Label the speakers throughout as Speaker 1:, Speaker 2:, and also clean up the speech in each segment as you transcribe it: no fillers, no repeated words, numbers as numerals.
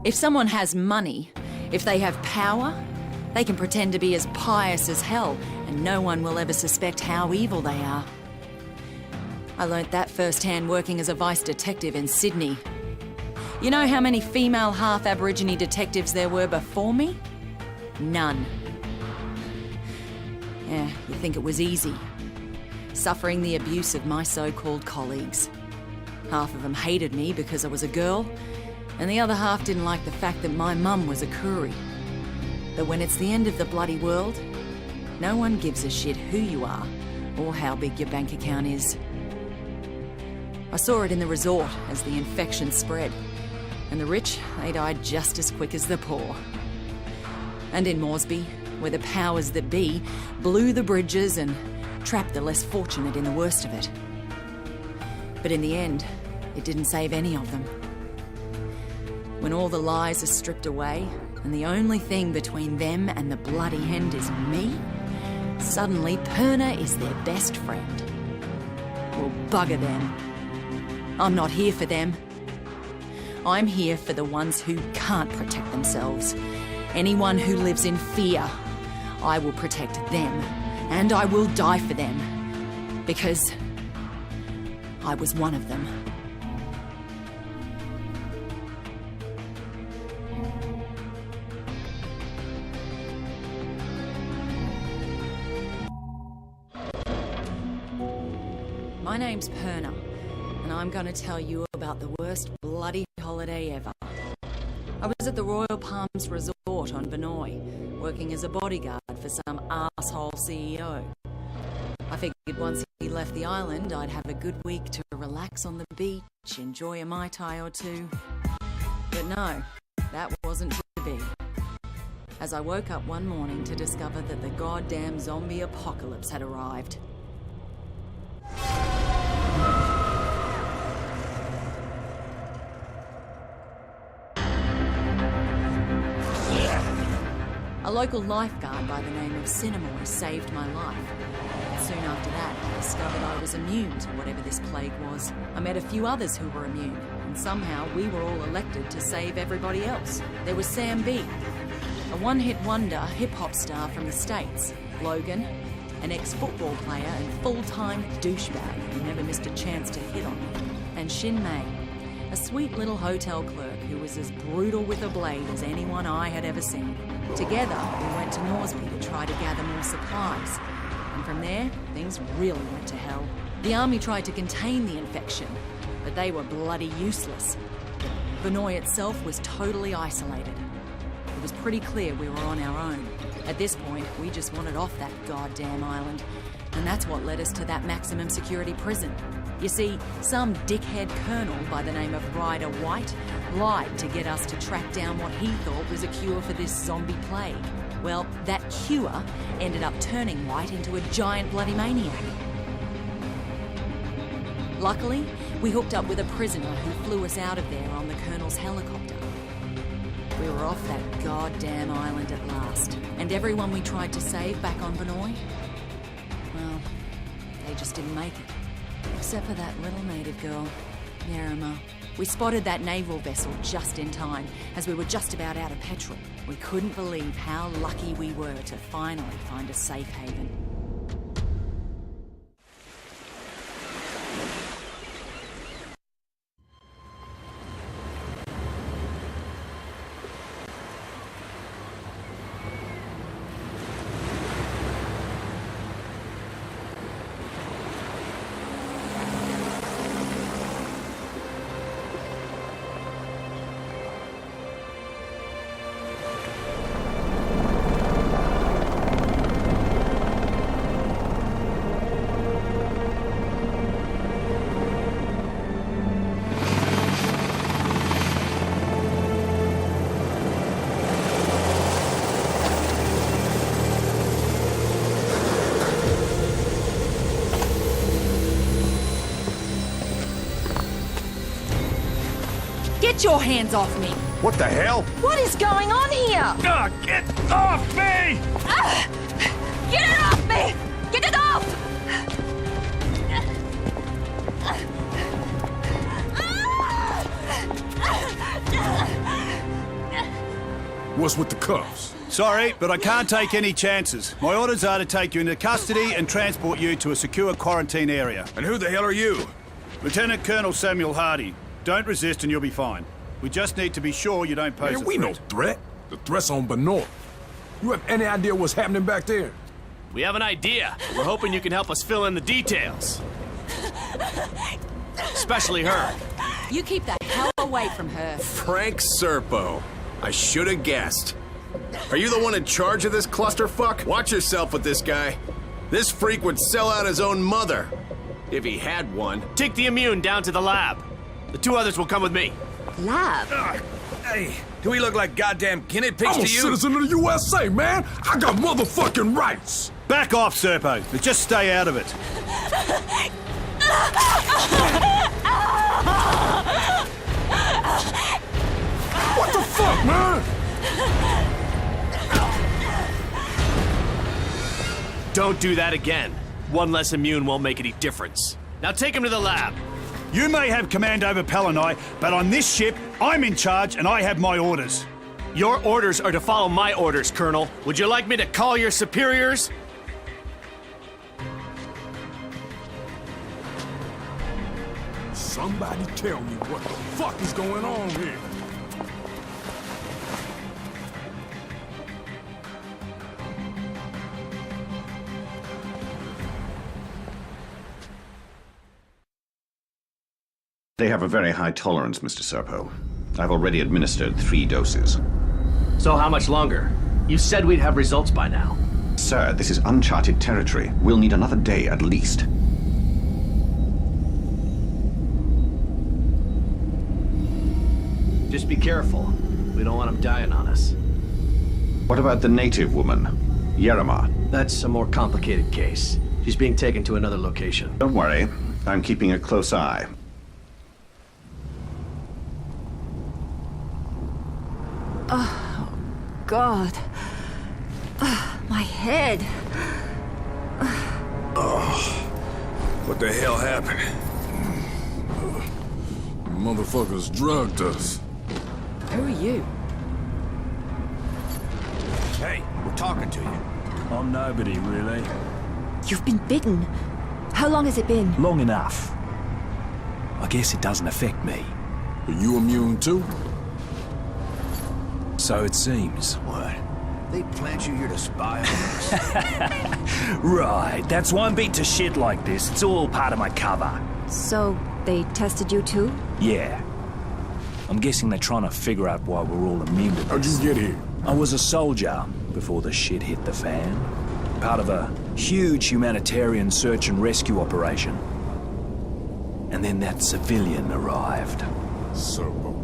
Speaker 1: If someone has money, if they have power, they can pretend to be as pious as hell, and no one will ever suspect how evil they are. I learnt that firsthand working as a vice detective in Sydney. You know how many female half-Aborigine detectives there were before me? None. Yeah, you think it was easy. Suffering the abuse of my so-called colleagues. Half of them hated me because I was a girl, and the other half didn't like the fact that my mum was a Koori. But when it's the end of the bloody world, no one gives a shit who you are or how big your bank account is. I saw it in the resort as the infection spread, and the rich, they died just as quick as the poor. And in Moresby, where the powers that be blew the bridges and trapped the less fortunate in the worst of it. But in the end, it didn't save any of them. When all the lies are stripped away, and the only thing between them and the bloody end is me, suddenly Purna is their best friend. Well, bugger them. I'm not here for them. I'm here for the ones who can't protect themselves. Anyone who lives in fear. I will protect them, and I will die for them. Because I was one of them. My name's Purna, and I'm gonna tell you about the worst bloody holiday ever. I was at the Royal Palms Resort on Banoi, working as a bodyguard for some asshole CEO. I figured once he left the island, I'd have a good week to relax on the beach, enjoy a Mai Tai or two. But no, that wasn't to be. As I woke up one morning to discover that the goddamn zombie apocalypse had arrived. A local lifeguard by the name of Cinemoy saved my life. Soon after that, I discovered I was immune to whatever this plague was. I met a few others who were immune, and somehow we were all elected to save everybody else. There was Sam B, a one-hit wonder hip-hop star from the States. Logan, an ex-football player and full-time douchebag who never missed a chance to hit on me. And Shin Mei, a sweet little hotel clerk who was as brutal with a blade as anyone I had ever seen. Together, we went to Moresby to try to gather more supplies. And from there, things really went to hell. The army tried to contain the infection, but they were bloody useless. Banoi itself was totally isolated. It was pretty clear we were on our own. At this point, we just wanted off that goddamn island. And that's what led us to that maximum security prison. You see, some dickhead colonel by the name of Ryder White lied to get us to track down what he thought was a cure for this zombie plague. Well, that cure ended up turning White into a giant bloody maniac. Luckily, we hooked up with a prisoner who flew us out of there on the colonel's helicopter. We were off that goddamn island at last. And everyone we tried to save back on Banoi, well, they just didn't make it. Except for that little native girl, Nerima. We spotted that naval vessel just in time, as we were just about out of petrol. We couldn't believe how lucky we were to finally find a safe haven. Get your hands off me!
Speaker 2: What the hell?
Speaker 1: What is going on here?
Speaker 2: Get off me!
Speaker 1: Get it off me! Get it off!
Speaker 3: What's with the cuffs?
Speaker 2: Sorry, but I can't take any chances. My orders are to take you into custody and transport you to a secure quarantine area.
Speaker 3: And who the hell are you?
Speaker 2: Lieutenant Colonel Samuel Hardy. Don't resist and you'll be fine. We just need to be sure you don't pose a
Speaker 3: Man, we
Speaker 2: threat.
Speaker 3: no threat. The threat's on Banoi. You have any idea what's happening back there?
Speaker 4: We have an idea. We're hoping you can help us fill in the details. Especially her.
Speaker 1: You keep the hell away from her.
Speaker 5: Frank Serpo. I should have guessed. Are you the one in charge of this clusterfuck? Watch yourself with this guy. This freak would sell out his own mother. If he had one.
Speaker 4: Take the immune down to the lab. The 2 others will come with me.
Speaker 6: Lab?
Speaker 7: Hey, do we look like goddamn guinea pigs
Speaker 3: I'm a
Speaker 7: to you?
Speaker 3: citizen of the USA, man. I got motherfucking rights.
Speaker 2: Back off, Serpo, but just stay out of it.
Speaker 3: What the fuck, man?
Speaker 4: Don't do that again. 1 less immune won't make any difference. Now take him to the lab.
Speaker 2: You may have command over Banoi, but on this ship, I'm in charge and I have my orders.
Speaker 4: Your orders are to follow my orders, Colonel. Would you like me to call your superiors?
Speaker 3: Somebody tell me what the fuck is going on here.
Speaker 8: They have a very high tolerance, Mr. Serpo. I've already administered 3 doses.
Speaker 4: So how much longer? You said we'd have results by now.
Speaker 8: Sir, this is uncharted territory. We'll need another day at least.
Speaker 4: Just be careful. We don't want him dying on us.
Speaker 8: What about the native woman, Yerima?
Speaker 4: That's a more complicated case. She's being taken to another location.
Speaker 8: Don't worry. I'm keeping a close eye.
Speaker 6: God. My head.
Speaker 3: What the hell happened? Motherfuckers drugged us.
Speaker 1: Who are you?
Speaker 7: Hey, we're talking to you.
Speaker 9: I'm nobody, really.
Speaker 6: You've been bitten. How long has it been?
Speaker 9: Long enough. I guess it doesn't affect me.
Speaker 3: Are you immune too?
Speaker 9: So it seems.
Speaker 7: What? They plant you here to spy on us?
Speaker 9: Right, that's why I'm beat to shit like this. It's all part of my cover.
Speaker 6: So, they tested you too?
Speaker 9: Yeah. I'm guessing they're trying to figure out why we're all immune to
Speaker 3: How'd
Speaker 9: this.
Speaker 3: you get here?
Speaker 9: I was a soldier before the shit hit the fan. Part of a huge humanitarian search and rescue operation. And then that civilian arrived.
Speaker 3: Serpo.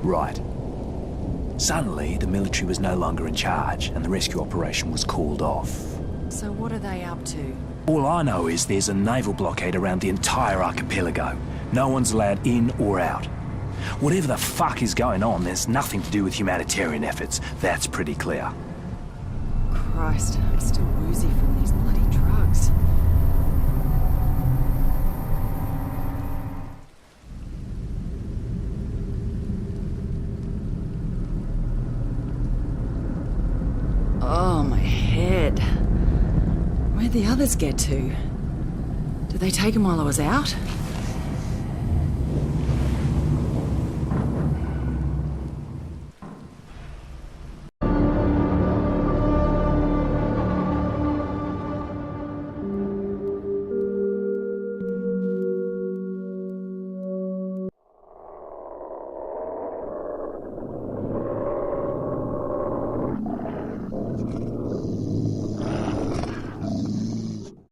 Speaker 9: Right. Suddenly, the military was no longer in charge, and the rescue operation was called off.
Speaker 1: So what are they up to?
Speaker 9: All I know is there's a naval blockade around the entire archipelago. No one's allowed in or out. Whatever the fuck is going on, there's nothing to do with humanitarian efforts. That's pretty clear.
Speaker 1: Christ, I'm still woozy from these bloody drugs. Oh, my head. Where'd the others get to? Did they take him while I was out?